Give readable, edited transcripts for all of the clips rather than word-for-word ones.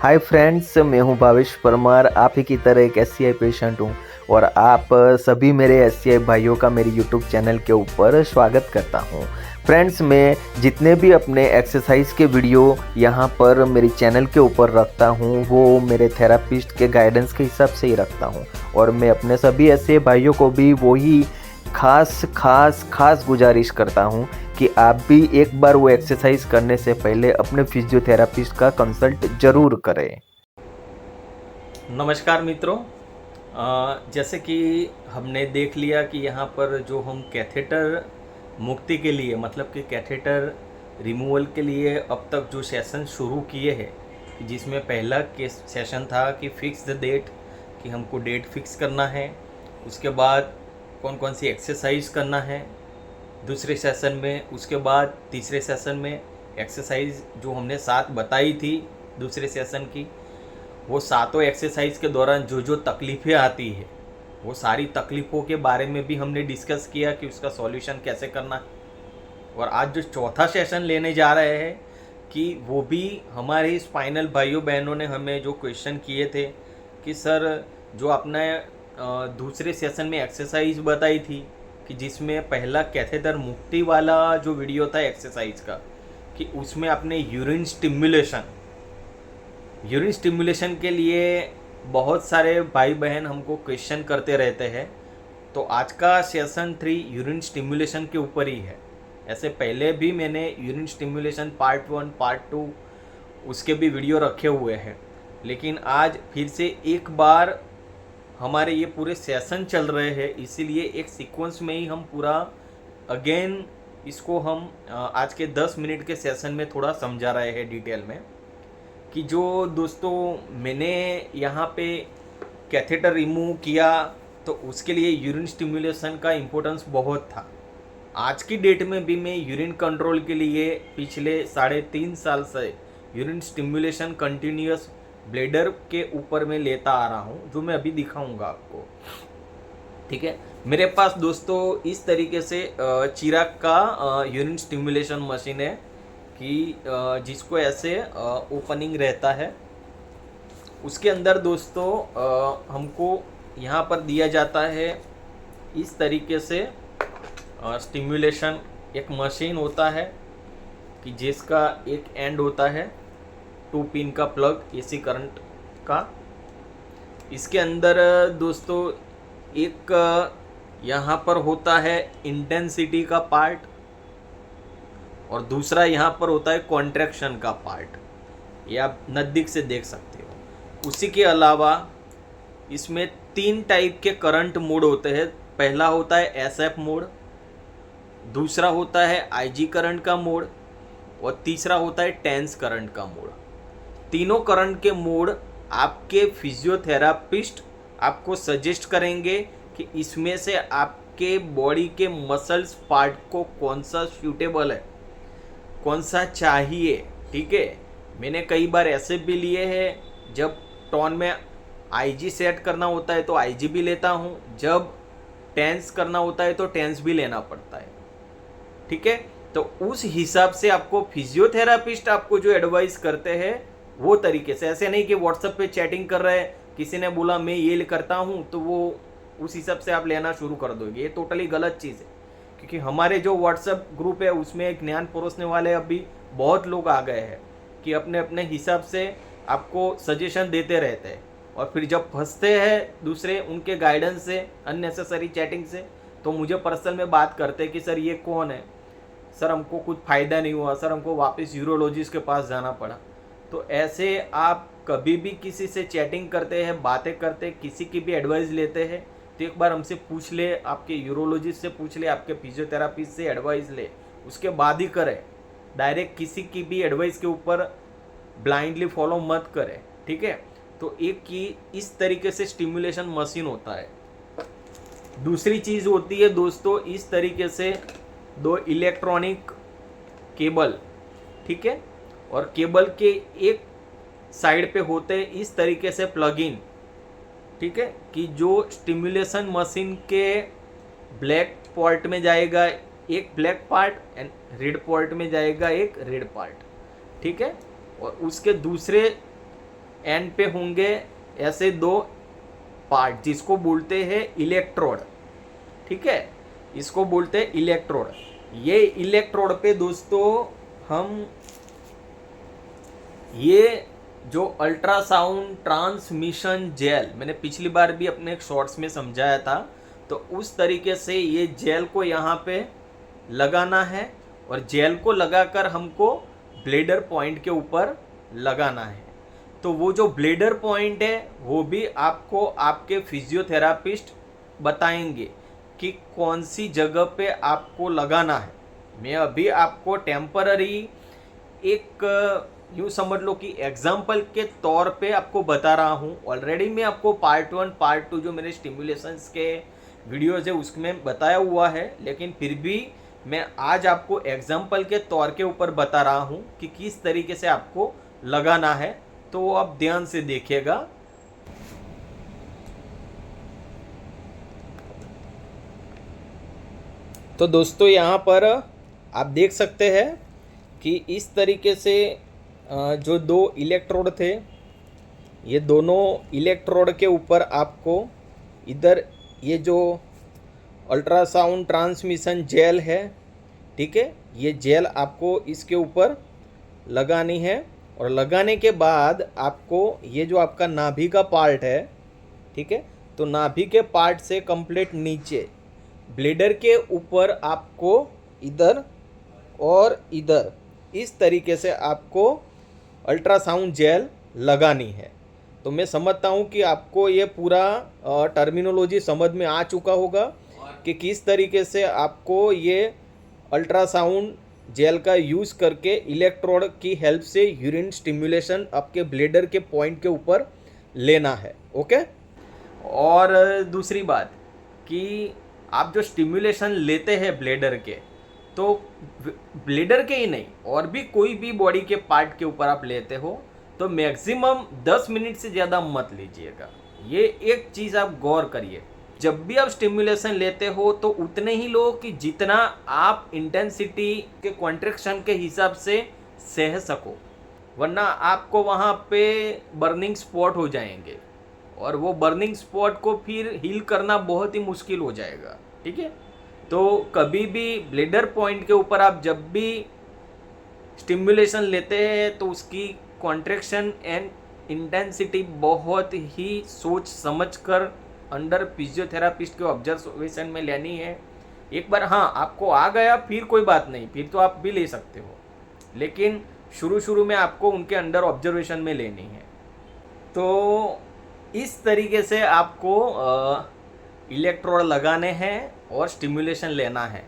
Hi friends, मैं हूं भावेश परमार। आप ही की तरह एक एससीआई पेशेंट हूं और आप सभी मेरे एससीआई भाइयों का मेरे यूट्यूब चैनल के ऊपर स्वागत करता हूं। फ्रेंड्स, मैं जितने भी अपने एक्सरसाइज के वीडियो यहां पर मेरे चैनल के ऊपर रखता हूं वो मेरे थेरापिस्ट के गाइडेंस के हिसाब से ही रखता हूं और मैं अपने सभी एससीआई भाइयों को भी वही खास गुजारिश करता हूं कि आप भी एक बार वो एक्सरसाइज करने से पहले अपने फिजियोथेरापिस्ट का कंसल्ट जरूर करें। नमस्कार मित्रों। जैसे कि हमने देख लिया कि यहाँ पर जो हम कैथेटर मुक्ति के लिए मतलब कि कैथेटर रिमूवल के लिए अब तक जो सेशन शुरू किए हैं, जिसमें पहला के सेशन था कि फिक्स द डेट, कि हमको डेट फिक्स करना है, उसके बाद कौन कौन सी एक्सरसाइज करना है दूसरे सेशन में, उसके बाद तीसरे सेशन में एक्सरसाइज जो हमने 7 बताई थी दूसरे सेशन की, वो सातों एक्सरसाइज के दौरान जो जो तकलीफ़ें आती है वो सारी तकलीफ़ों के बारे में भी हमने डिस्कस किया कि उसका सॉल्यूशन कैसे करना है। और आज जो चौथा सेशन लेने जा रहे हैं कि वो भी हमारे स्पाइनल भाइयों बहनों ने हमें जो क्वेश्चन किए थे कि सर जो आपने दूसरे सेशन में एक्सरसाइज बताई थी कि जिसमें पहला कैथेटर मुक्ति वाला जो वीडियो था एक्सरसाइज का, कि उसमें आपने यूरिन स्टिमुलेशन के लिए बहुत सारे भाई बहन हमको क्वेश्चन करते रहते हैं। तो आज का सेशन 3 यूरिन स्टिमुलेशन के ऊपर ही है। ऐसे पहले भी मैंने यूरिन स्टिमुलेशन पार्ट 1 पार्ट 2 उसके भी वीडियो रखे हुए हैं, लेकिन आज फिर से एक बार हमारे ये पूरे सेशन चल रहे हैं, इसीलिए एक सीक्वेंस में ही हम पूरा अगेन इसको हम आज के 10 मिनट के सेशन में थोड़ा समझा रहे हैं डिटेल में। कि जो दोस्तों मैंने यहाँ पे कैथेटर रिमूव किया तो उसके लिए यूरिन स्टिमुलेशन का इम्पोर्टेंस बहुत था। आज की डेट में भी मैं यूरिन कंट्रोल के लिए पिछले 3.5 साल से यूरिन स्टिमुलेशन कंटिन्यूस ब्लेडर के ऊपर मैं लेता आ रहा हूँ, जो मैं अभी दिखाऊंगा आपको। ठीक है, मेरे पास दोस्तों इस तरीके से चिराग का यूरिन स्टिमुलेशन मशीन है कि जिसको ऐसे ओपनिंग रहता है, उसके अंदर दोस्तों हमको यहाँ पर दिया जाता है इस तरीके से स्टिमुलेशन। एक मशीन होता है कि जिसका एक एंड होता है 2 पिन का प्लग एसी करंट का। इसके अंदर दोस्तों एक यहाँ पर होता है इंटेंसिटी का पार्ट और दूसरा यहाँ पर होता है कॉन्ट्रैक्शन का पार्ट। ये आप नज़दीक से देख सकते हो। उसी के अलावा इसमें 3 टाइप के करंट मोड होते हैं। पहला होता है एसएफ मोड, दूसरा होता है आईजी करंट का मोड और तीसरा होता है टेंस करंट का मोड। तीनों करंट के मोड आपके फिजियोथेरापिस्ट आपको सजेस्ट करेंगे कि इसमें से आपके बॉडी के मसल्स पार्ट को कौन सा सूटेबल है, कौन सा चाहिए। ठीक है, मैंने कई बार ऐसे भी लिए हैं जब टोन में आईजी सेट करना होता है तो आईजी भी लेता हूँ, जब टेंस करना होता है तो टेंस भी लेना पड़ता है। ठीक है, तो उस हिसाब से आपको फिजियोथेरापिस्ट आपको जो एडवाइस करते हैं वो तरीके से, ऐसे नहीं कि व्हाट्सएप पे चैटिंग कर रहे हैं, किसी ने बोला मैं ये करता हूँ तो वो उस हिसाब से आप लेना शुरू कर दोगे। ये टोटली गलत चीज़ है, क्योंकि हमारे जो व्हाट्सएप ग्रुप है उसमें ज्ञान परोसने वाले अभी बहुत लोग आ गए हैं कि अपने अपने हिसाब से आपको सजेशन देते रहते हैं और फिर जब फंसते हैं दूसरे उनके गाइडेंस से, अननेसेसरी चैटिंग से, तो मुझे पर्सनल में बात करते हैं कि सर ये कौन है, सर हमको कुछ फ़ायदा नहीं हुआ, सर हमको वापस यूरोलॉजिस्ट के पास जाना पड़ा। तो ऐसे आप कभी भी किसी से चैटिंग करते हैं, बातें करते, किसी की भी एडवाइस लेते हैं तो एक बार हमसे पूछ ले, आपके यूरोलॉजिस्ट से पूछ ले, आपके फिजियोथेरापिस्ट से एडवाइस ले, उसके बाद ही करें। डायरेक्ट किसी की भी एडवाइस के ऊपर ब्लाइंडली फॉलो मत करें। ठीक है, तो एक की इस तरीके से स्टिमुलेशन मशीन होता है। दूसरी चीज़ होती है दोस्तों इस तरीके से 2 इलेक्ट्रॉनिक केबल। ठीक है, और केबल के एक साइड पे होते हैं इस तरीके से प्लग इन। ठीक है, कि जो स्टिमुलेशन मशीन के ब्लैक पोर्ट में जाएगा एक black part and red port में जाएगा एक रेड पार्ट। ठीक है, और उसके दूसरे एंड पे होंगे ऐसे दो पार्ट जिसको बोलते हैं इलेक्ट्रोड। ठीक है, इसको बोलते हैं इलेक्ट्रोड। ये इलेक्ट्रोड पे दोस्तों हम ये जो अल्ट्रासाउंड ट्रांसमिशन जेल, मैंने पिछली बार भी अपने शॉर्ट्स में समझाया था, तो उस तरीके से ये जेल को यहाँ पे लगाना है और जेल को लगाकर हमको ब्लेडर पॉइंट के ऊपर लगाना है। तो वो जो ब्लेडर पॉइंट है वो भी आपको आपके फिजियोथेरापिस्ट बताएंगे कि कौन सी जगह पे आपको लगाना है। मैं अभी आपको टेम्पररी एक यूँ समझ लो कि एग्जाम्पल के तौर पे आपको बता रहा हूँ। ऑलरेडी मैं आपको पार्ट 1 पार्ट 2 जो मेरे स्टिमुलेशंस के वीडियोज़ है उसमें बताया हुआ है, लेकिन फिर भी मैं आज आपको एग्जाम्पल के तौर के ऊपर बता रहा हूँ कि किस तरीके से आपको लगाना है। तो आप ध्यान से देखिएगा। तो दोस्तों यहाँ पर आप देख सकते हैं कि इस तरीके से जो दो इलेक्ट्रोड थे, ये दोनों इलेक्ट्रोड के ऊपर आपको इधर ये जो अल्ट्रासाउंड ट्रांसमिशन जेल है, ठीक है, ये जेल आपको इसके ऊपर लगानी है। और लगाने के बाद आपको ये जो आपका नाभि का पार्ट है, ठीक है, तो नाभि के पार्ट से कंप्लीट नीचे ब्लेडर के ऊपर आपको इधर और इधर इस तरीके से आपको अल्ट्रासाउंड जेल लगानी है। तो मैं समझता हूँ कि आपको ये पूरा टर्मिनोलॉजी समझ में आ चुका होगा कि किस तरीके से आपको ये अल्ट्रासाउंड जेल का यूज़ करके इलेक्ट्रोड की हेल्प से यूरिन स्टिमुलेशन आपके ब्लेडर के पॉइंट के ऊपर लेना है। ओके। और दूसरी बात कि आप जो स्टिमुलेशन लेते हैं ब्लेडर के, तो ब्लेडर के ही नहीं और भी कोई भी बॉडी के पार्ट के ऊपर आप लेते हो तो मैक्सिमम 10 मिनट से ज़्यादा मत लीजिएगा। ये एक चीज़ आप गौर करिए, जब भी आप स्टिमुलेशन लेते हो तो उतने ही लो कि जितना आप इंटेंसिटी के कॉन्ट्रैक्शन के हिसाब से सह सको, वरना आपको वहाँ पे बर्निंग स्पॉट हो जाएंगे और वो बर्निंग स्पॉट को फिर हील करना बहुत ही मुश्किल हो जाएगा। ठीक है, तो कभी भी ब्लेडर पॉइंट के ऊपर आप जब भी स्टिमुलेशन लेते हैं तो उसकी कॉन्ट्रैक्शन एंड इंटेंसिटी बहुत ही सोच समझ कर अंडर फिजियोथेरापिस्ट के ऑब्जर्वेशन में लेनी है। एक बार हाँ आपको आ गया फिर कोई बात नहीं, फिर तो आप भी ले सकते हो, लेकिन शुरू में आपको उनके अंडर ऑब्जर्वेशन में लेनी है। तो इस तरीके से आपको इलेक्ट्रोड लगाने हैं और स्टिमुलेशन लेना है।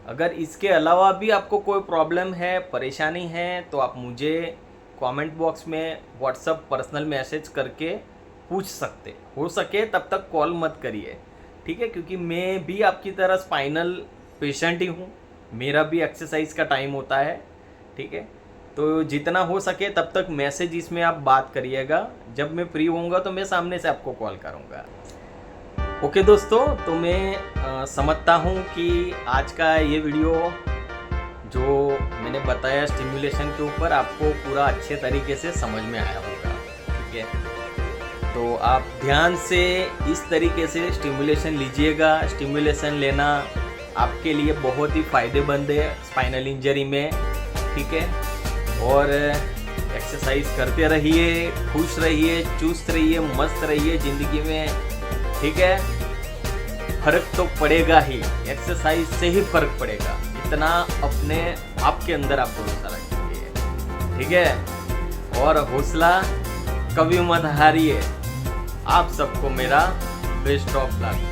अगर इसके अलावा भी आपको कोई प्रॉब्लम है, परेशानी है, तो आप मुझे कमेंट बॉक्स में व्हाट्सएप पर्सनल मैसेज करके पूछ सकते। हो सके तब तक कॉल मत करिए, ठीक है, क्योंकि मैं भी आपकी तरह स्पाइनल पेशेंट ही हूँ, मेरा भी एक्सरसाइज का टाइम होता है। ठीक है, तो जितना हो सके तब तक मैसेज इसमें आप बात करिएगा। जब मैं फ्री होऊंगा तो मैं सामने से आपको कॉल करूँगा। ओके दोस्तों, तो मैं समझता हूँ कि आज का ये वीडियो जो मैंने बताया स्टिमुलेशन के ऊपर आपको पूरा अच्छे तरीके से समझ में आया होगा। ठीक है, तो आप ध्यान से इस तरीके से स्टिमुलेशन लीजिएगा। स्टिमुलेशन लेना आपके लिए बहुत ही फ़ायदेमंद है स्पाइनल इंजरी में। ठीक है, और एक्सरसाइज करते रहिए, खुश रहिए, चुस्त रहिए, मस्त रहिए ज़िंदगी में। ठीक है, फर्क तो पड़ेगा ही, एक्सरसाइज से ही फर्क पड़ेगा, इतना अपने आप के अंदर आप भरोसा रखिए। ठीक है, और हौसला कभी मत हारिए। आप सबको मेरा बेस्ट ऑफ लक।